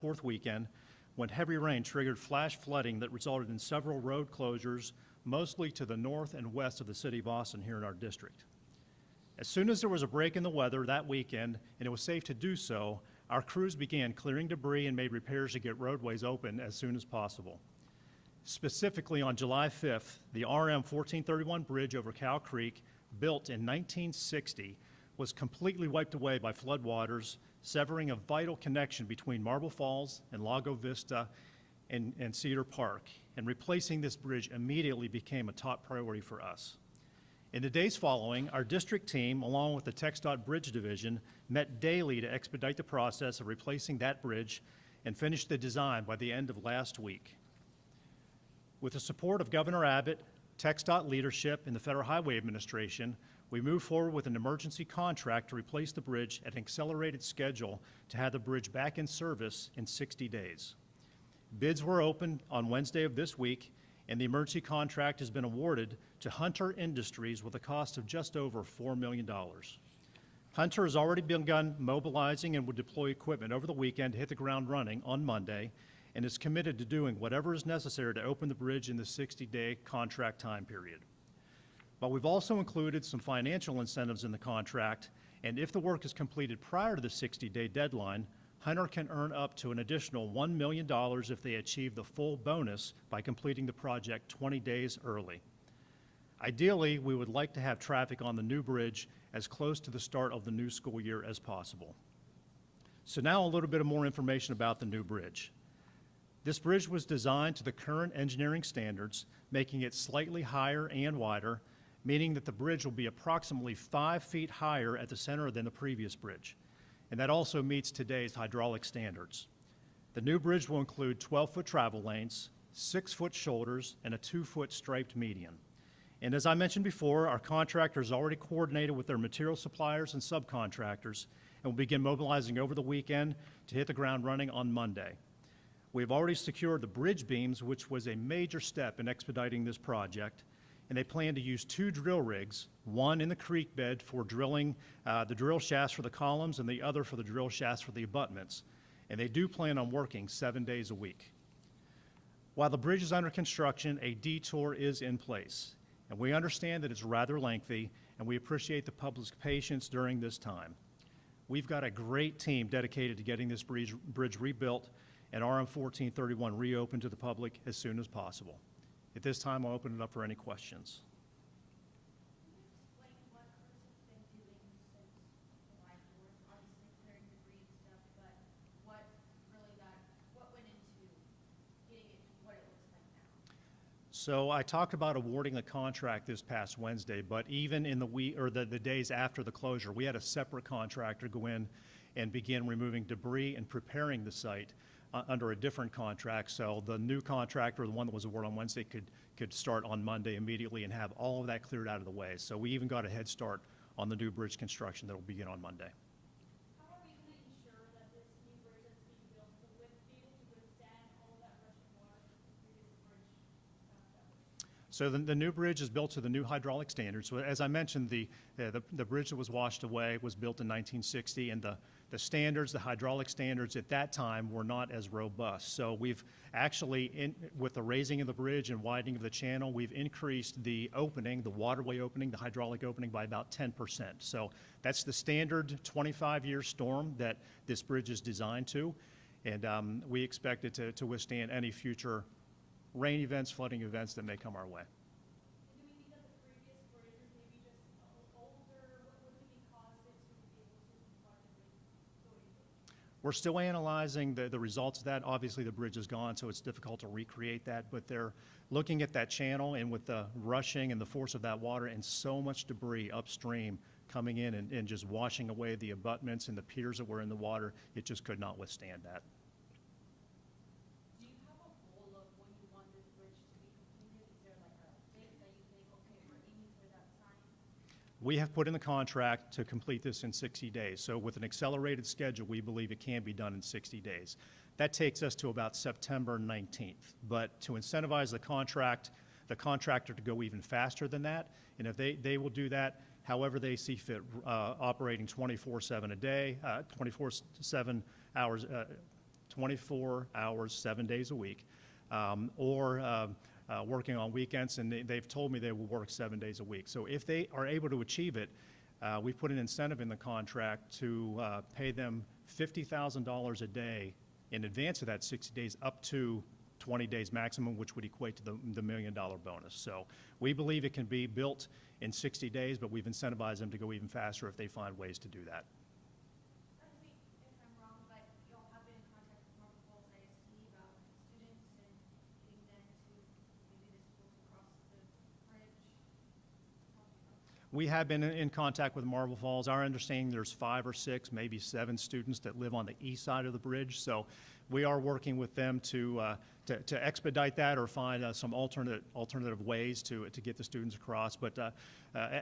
4th weekend when heavy rain triggered flash flooding that resulted in several road closures, mostly to the north and west of the city of Austin here in our district. As soon as there was a break in the weather that weekend, and it was safe to do so, our crews began clearing debris and made repairs to get roadways open as soon as possible. Specifically, on July 5th, the RM 1431 bridge over Cow Creek, built in 1960, was completely wiped away by floodwaters, severing a vital connection between Marble Falls and Lago Vista and Cedar Park, and replacing this bridge immediately became a top priority for us. In the days following, our district team, along with the TxDOT Bridge Division, met daily to expedite the process of replacing that bridge and finished the design by the end of last week. With the support of Governor Abbott, TxDOT leadership, and the Federal Highway Administration, we moved forward with an emergency contract to replace the bridge at an accelerated schedule to have the bridge back in service in 60 days. Bids were opened on Wednesday of this week, and the emergency contract has been awarded to Hunter Industries with a cost of just over $4 million. Hunter has already begun mobilizing and will deploy equipment over the weekend to hit the ground running on Monday, and is committed to doing whatever is necessary to open the bridge in the 60-day contract time period. But we've also included some financial incentives in the contract, and if the work is completed prior to the 60-day deadline, Hunter can earn up to an additional $1 million if they achieve the full bonus by completing the project 20 days early. Ideally, we would like to have traffic on the new bridge as close to the start of the new school year as possible. So now a little bit more information about the new bridge. This bridge was designed to the current engineering standards, making it slightly higher and wider, meaning that the bridge will be approximately 5 feet higher at the center than the previous bridge. And that also meets today's hydraulic standards. The new bridge will include 12-foot travel lanes, 6-foot shoulders, and a 2-foot striped median. And as I mentioned before, our contractors already coordinated with their material suppliers and subcontractors and will begin mobilizing over the weekend to hit the ground running on Monday. We've already secured the bridge beams, which was a major step in expediting this project, and they plan to use 2 drill rigs, one in the creek bed for drilling the drill shafts for the columns and the other for the drill shafts for the abutments. And they do plan on working 7 days a week. While the bridge is under construction, a detour is in place. And we understand that it's rather lengthy, and we appreciate the public's patience during this time. We've got a great team dedicated to getting this bridge rebuilt and RM 1431 reopened to the public as soon as possible. At this time, I'll open it up for any questions. Can you explain what crews have been doing since July 4th? Obviously clearing debris and stuff, but what went into getting it to what it looks like now? So I talked about awarding the contract this past Wednesday, but even in the days after the closure, we had a separate contractor go in and begin removing debris and preparing the site under a different contract. So the new contractor, the one that was awarded on Wednesday, could start on Monday immediately and have all of that cleared out of the way. So we even got a head start on the new bridge construction that will begin on Monday. How are we going to ensure that this new bridge that's being built will be able to withstand all that rushing water that the previous bridge found? So the new bridge is built to the new hydraulic standards. So as I mentioned, the bridge that was washed away was built in 1960, and the standards, the hydraulic standards at that time were not as robust. So we've actually, with the raising of the bridge and widening of the channel, we've increased the opening, the waterway opening, the hydraulic opening by about 10%. So that's the standard 25-year storm that this bridge is designed to, and we expect it to withstand any future rain events, flooding events that may come our way. Do we think that the previous bridge is maybe just a little older? What do we think caused it to be able to comply with going into? We're still analyzing the results of that. Obviously, the bridge is gone, so it's difficult to recreate that, but they're looking at that channel, and with the rushing and the force of that water and so much debris upstream coming in and just washing away the abutments and the piers that were in the water, it just could not withstand that. Do you have a goal of when you want this bridge to be completed? Is there like a date that you think, okay, we're aiming for that time? We have put in the contract to complete this in 60 days. So with an accelerated schedule, we believe it can be done in 60 days. That takes us to about September 19th. But to incentivize the contractor to go even faster than that, and if they will do that however they see fit, operating 24/7 a day, 24/7 hours, 24 hours, 7 days a week, or working on weekends, and they've told me they will work 7 days a week. So if they are able to achieve it, we put an incentive in the contract to pay them $50,000 a day in advance of that 60 days up to 20 days maximum, which would equate to the $1 million bonus. So we believe it can be built in 60 days, but we've incentivized them to go even faster if they find ways to do that. Correct me if I'm wrong, but y'all have been in contact with Marble Falls ISD about students and getting them to maybe the schools across the bridge? We have been in contact with Marble Falls. Our understanding there's 5 or 6, maybe 7 students that live on the east side of the bridge. So we are working with them to expedite that or find some alternative ways to get the students across. But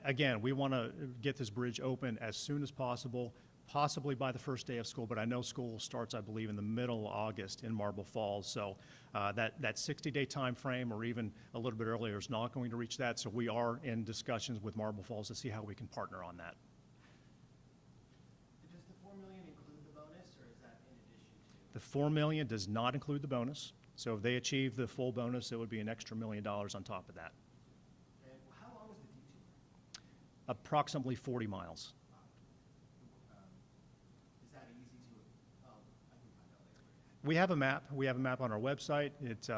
again, we want to get this bridge open as soon as possible, possibly by the first day of school. But I know school starts, I believe, in the middle of August in Marble Falls. So that 60-day time frame or even a little bit earlier is not going to reach that. So we are in discussions with Marble Falls to see how we can partner on that. Does the $4 million include the bonus, or is that in addition to? The $4 million does not include the bonus. So if they achieve the full bonus, it would be an extra $1 million on top of that. And how long is the detour? Approximately 40 miles. Is that easy to, I can find out later. We have a map. We have a map on our website. It's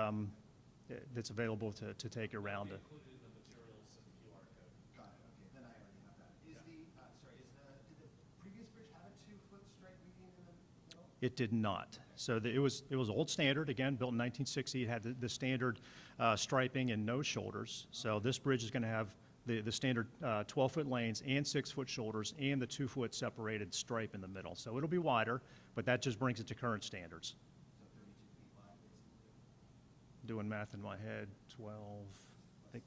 available to take around. Included in the materials and QR code. Got it, okay, then I already have that. Did the previous bridge have a 2-foot stripe median in the middle? It did not. So it was old standard, again, built in 1960. It had the standard striping and no shoulders. So this bridge is going to have the standard 12-foot lanes and 6-foot shoulders and the 2-foot separated stripe in the middle. So it'll be wider, but that just brings it to current standards. So 32 feet wide, basically? Doing math in my head, 12, I think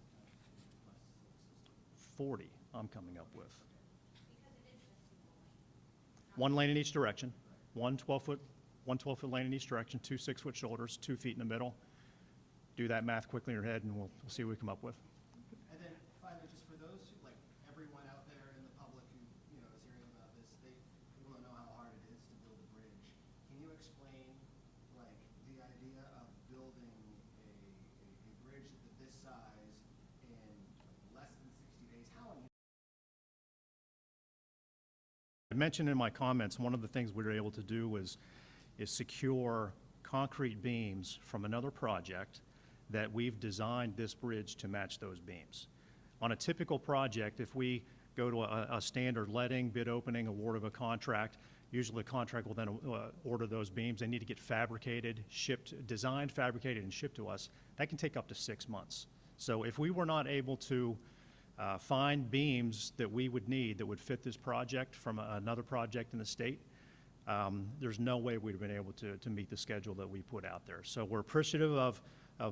40 I'm coming up with. Because it is just single lane. One lane in each direction, one 12-foot lane in each direction, 2 6-foot shoulders, 2 feet in the middle. Do that math quickly in your head, and we'll see what we come up with. And then finally, just for those who, like everyone out there in the public who, is hearing about this, they will know how hard it is to build a bridge. Can you explain, like, the idea of building a bridge this size in less than 60 days? How unusual? I mentioned in my comments, one of the things we were able to do is secure concrete beams from another project that we've designed this bridge to match those beams. On a typical project, if we go to a standard letting, bid opening, award of a contract, usually the contract will then order those beams. They need to get fabricated, shipped, designed, fabricated, and shipped to us. That can take up to 6 months. So if we were not able to find beams that we would need that would fit this project from another project in the state, there's no way we'd have been able to meet the schedule that we put out there. So we're appreciative of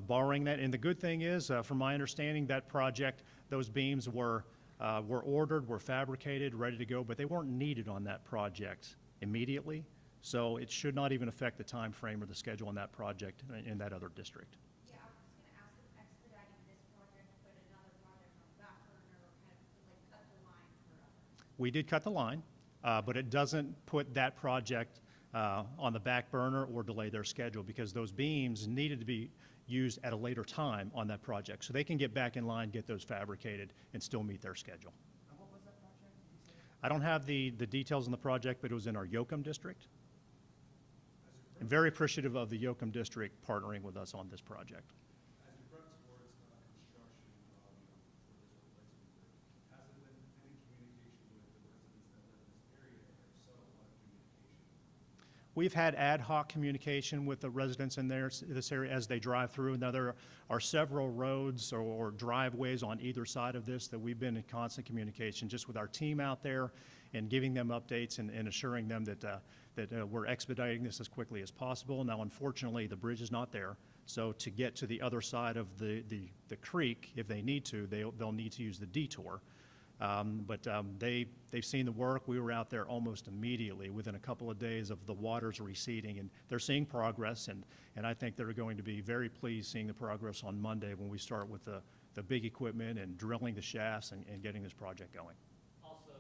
borrowing that. And the good thing is, from my understanding, that project, those beams were ordered, were fabricated, ready to go, but they weren't needed on that project immediately. So it should not even affect the time frame or the schedule on that project in that other district. Yeah, I was just gonna ask if expediting this project put another project on the back burner or kind of like cut the line for others. We did cut the line, but it doesn't put that project on the back burner or delay their schedule, because those beams needed to be used at a later time on that project. So they can get back in line, get those fabricated, and still meet their schedule. And what was that project, did you say? I don't have the details on the project, but it was in our Yoakum district. I'm very appreciative of the Yoakum district partnering with us on this project. As you prep towards construction for this replacement bridge, has there been any communication with the residents that live in this area? And if so, what communication? We've had ad hoc communication with the residents in this area as they drive through. Now, there are several roads or driveways on either side of this that we've been in constant communication just with our team out there and giving them updates and assuring them that we're expediting this as quickly as possible. Now, unfortunately, the bridge is not there. So to get to the other side of the creek, if they need to, they'll need to use the detour. They've seen the work. We were out there almost immediately within a couple of days of the waters receding, and they're seeing progress, and I think they're going to be very pleased seeing the progress on Monday when we start with the big equipment and drilling the shafts and getting this project going. Also,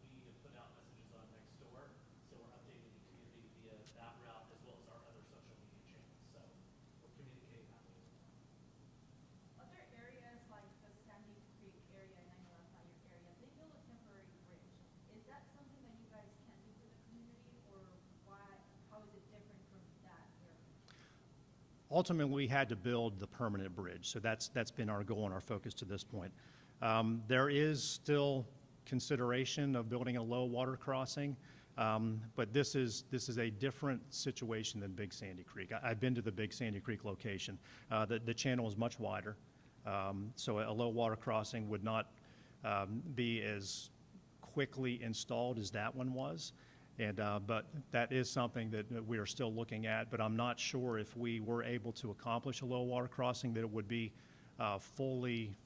we have put out messages on Nextdoor, so we're updating the community via that route as well as our ultimately, we had to build the permanent bridge, so that's been our goal and our focus to this point. There is still consideration of building a low water crossing, but this is a different situation than Big Sandy Creek. I've been to the Big Sandy Creek location. The channel is much wider, so a low water crossing would not be as quickly installed as that one was. And, but that is something that we are still looking at, but I'm not sure if we were able to accomplish a low water crossing that it would be fully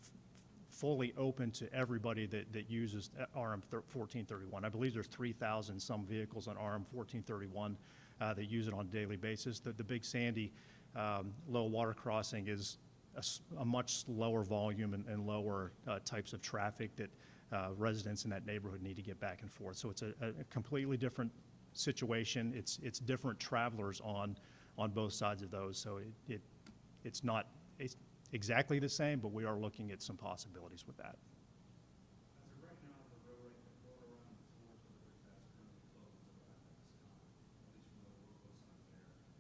open to everybody that uses RM 1431. I believe there's 3,000 some vehicles on RM 1431 that use it on a daily basis. The Big Sandy low water crossing is a much lower volume and lower types of traffic that residents in that neighborhood need to get back and forth. So it's a completely different situation. It's different travelers on both sides of those. So it's not exactly the same, but we are looking at some possibilities with that. As of right now, the road around towards the bridge that's currently closed around this time, at least from the road signs there.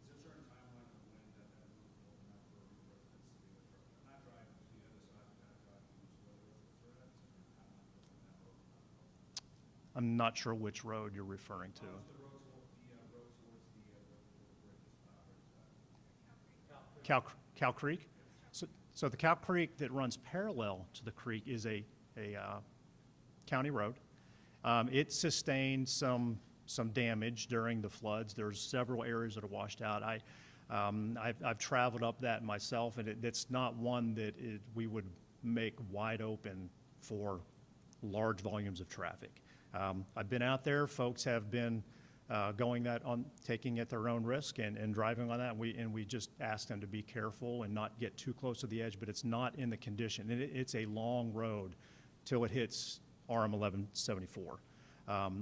Is there a certain timeline of when that road will open up for residents to be able to drive? Not driving to the other side, but kind of driving to where the residents are at? Is there a timeline for when that road will open? I'm not sure which road you're referring to. The road towards the Cow Creek? So the Cow Creek that runs parallel to the creek is a county road. It sustained some damage during the floods. There's several areas that are washed out. I've traveled up that myself, and it's not one that we would make wide open for large volumes of traffic. I've been out there. Folks have been taking at their own risk and driving on that. And we just ask them to be careful and not get too close to the edge, but it's not in the condition. And it's a long road till it hits RM 1174.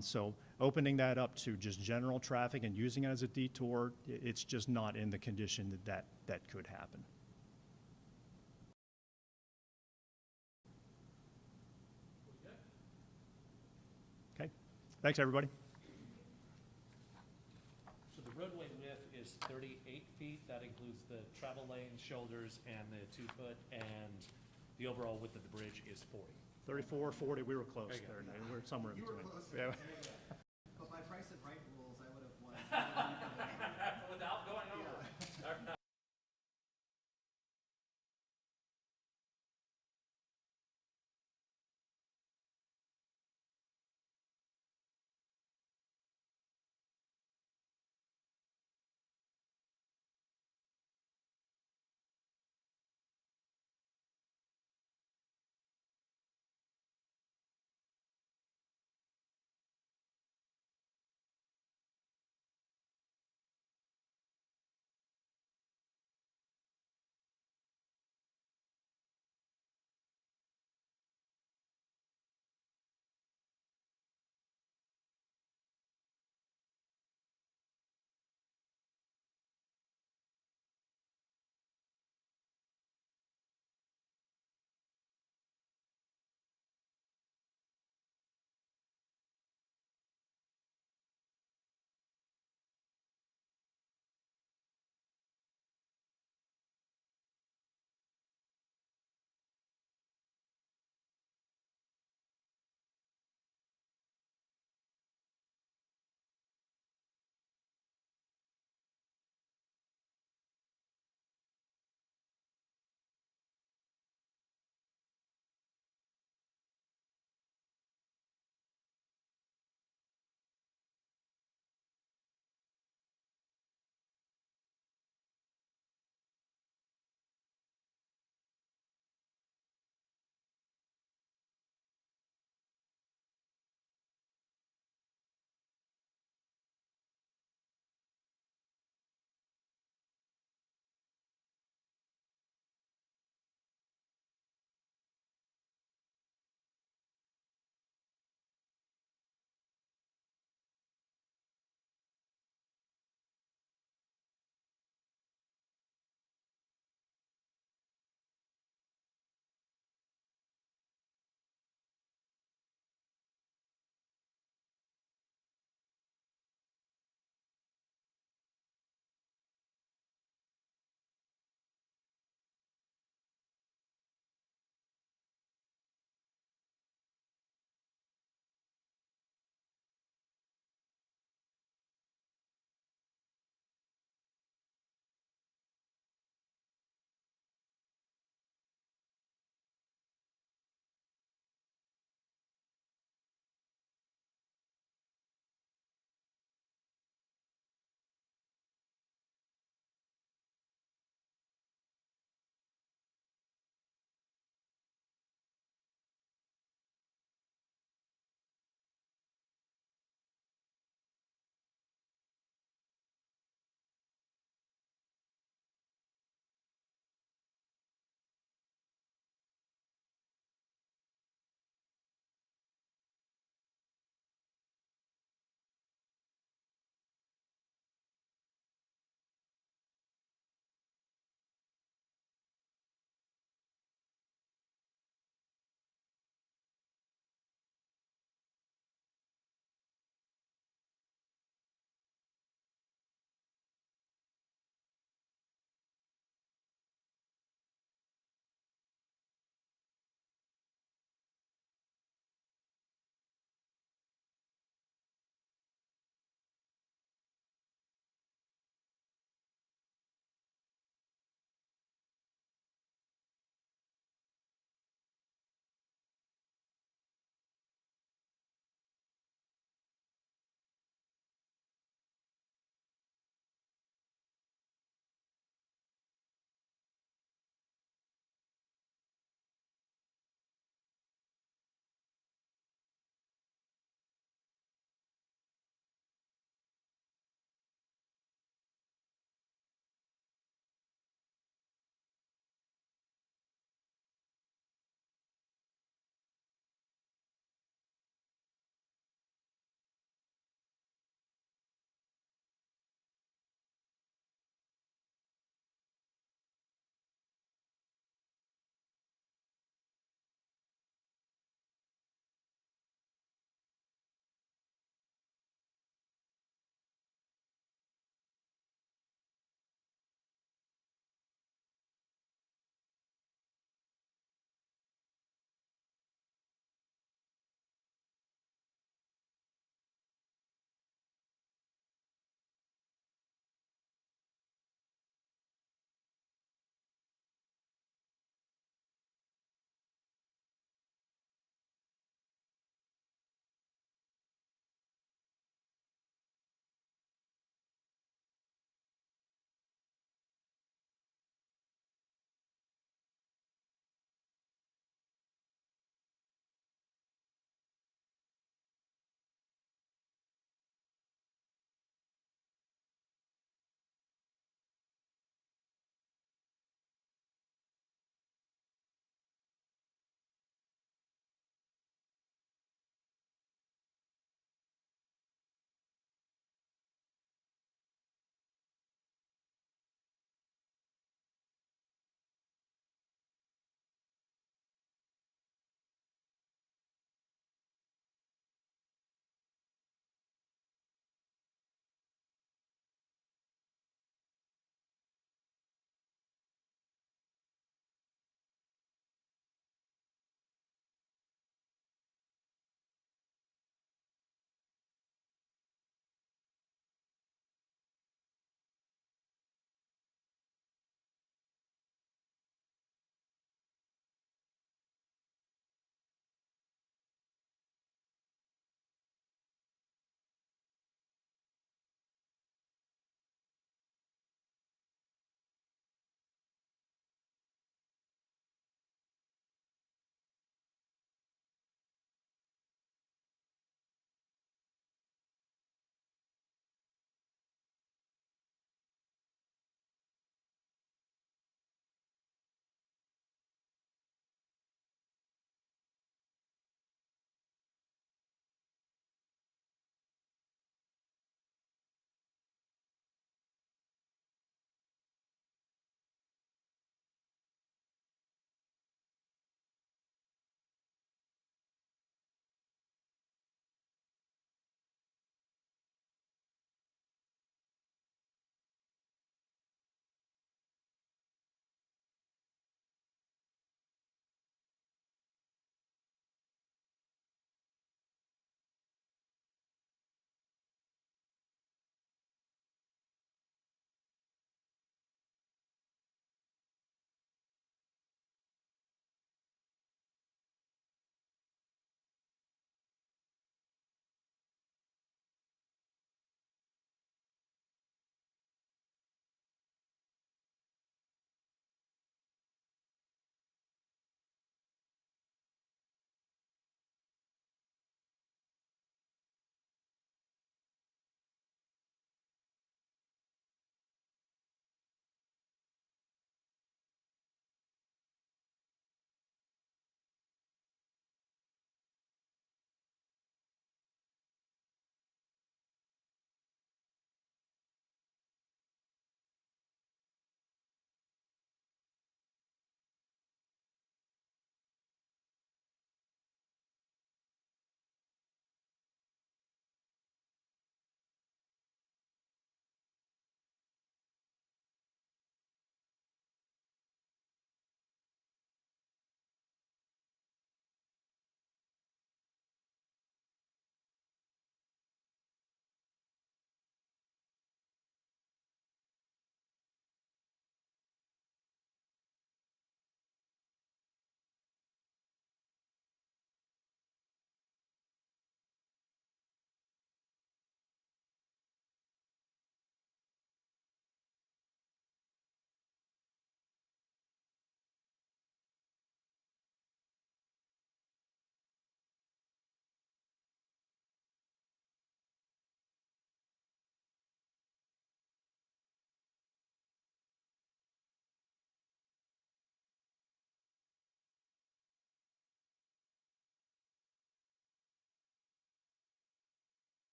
So opening that up to just general traffic and using it as a detour, it's just not in the condition that could happen. Okay, thanks everybody. So the roadway width is 38 feet. That includes the travel lanes, shoulders, and the 2-foot, and the overall width of the bridge is 40. 34, 40, we were close There you go. there. We're somewhere in You were between. close. Yeah. But by price of right